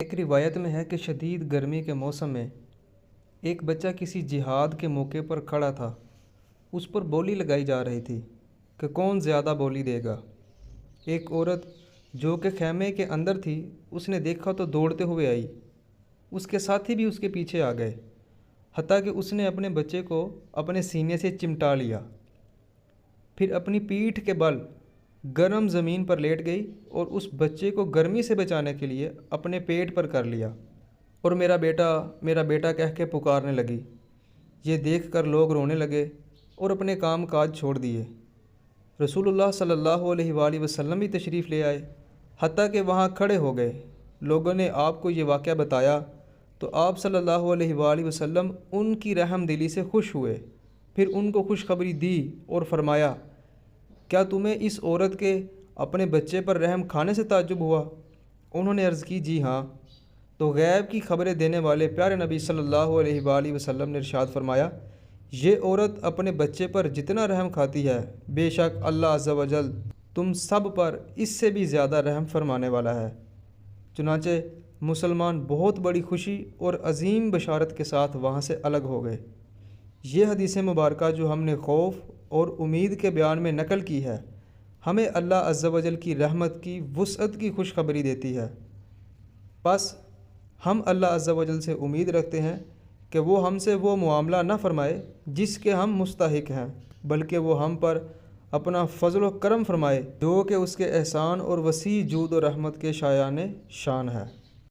ایک روایت میں ہے کہ شدید گرمی کے موسم میں ایک بچہ کسی جہاد کے موقع پر کھڑا تھا۔ اس پر بولی لگائی جا رہی تھی کہ کون زیادہ بولی دے گا۔ ایک عورت جو کہ خیمے کے اندر تھی، اس نے دیکھا تو دوڑتے ہوئے آئی۔ اس کے ساتھی بھی اس کے پیچھے آ گئے، حتیٰ کہ اس نے اپنے بچے کو اپنے سینے سے چمٹا لیا، پھر اپنی پیٹھ کے بل گرم زمین پر لیٹ گئی اور اس بچے کو گرمی سے بچانے کے لیے اپنے پیٹ پر کر لیا اور میرا بیٹا کہہ کے پکارنے لگی۔ یہ دیکھ کر لوگ رونے لگے اور اپنے کام کاج چھوڑ دیے۔ رسول اللہ صلی اللہ علیہ وآلہ وسلم بھی تشریف لے آئے، حتیٰ کہ وہاں کھڑے ہو گئے۔ لوگوں نے آپ کو یہ واقعہ بتایا تو آپ صلی اللہ علیہ وآلہ وسلم ان کی رحم دلی سے خوش ہوئے، پھر ان کو خوشخبری دی اور فرمایا، کیا تمہیں اس عورت کے اپنے بچے پر رحم کھانے سے تعجب ہوا؟ انہوں نے عرض کی، جی ہاں۔ تو غیب کی خبریں دینے والے پیارے نبی صلی اللہ علیہ وآلہ وسلم نے ارشاد فرمایا، یہ عورت اپنے بچے پر جتنا رحم کھاتی ہے، بے شک اللہ عز و جل تم سب پر اس سے بھی زیادہ رحم فرمانے والا ہے۔ چنانچہ مسلمان بہت بڑی خوشی اور عظیم بشارت کے ساتھ وہاں سے الگ ہو گئے۔ یہ حدیث مبارکہ جو ہم نے خوف اور امید کے بیان میں نقل کی ہے، ہمیں اللہ عز و جل کی رحمت کی وسعت کی خوشخبری دیتی ہے۔ پس ہم اللہ عز و جل سے امید رکھتے ہیں کہ وہ ہم سے وہ معاملہ نہ فرمائے جس کے ہم مستحق ہیں، بلکہ وہ ہم پر اپنا فضل و کرم فرمائے جو کہ اس کے احسان اور وسیع جود و رحمت کے شایان شان ہے۔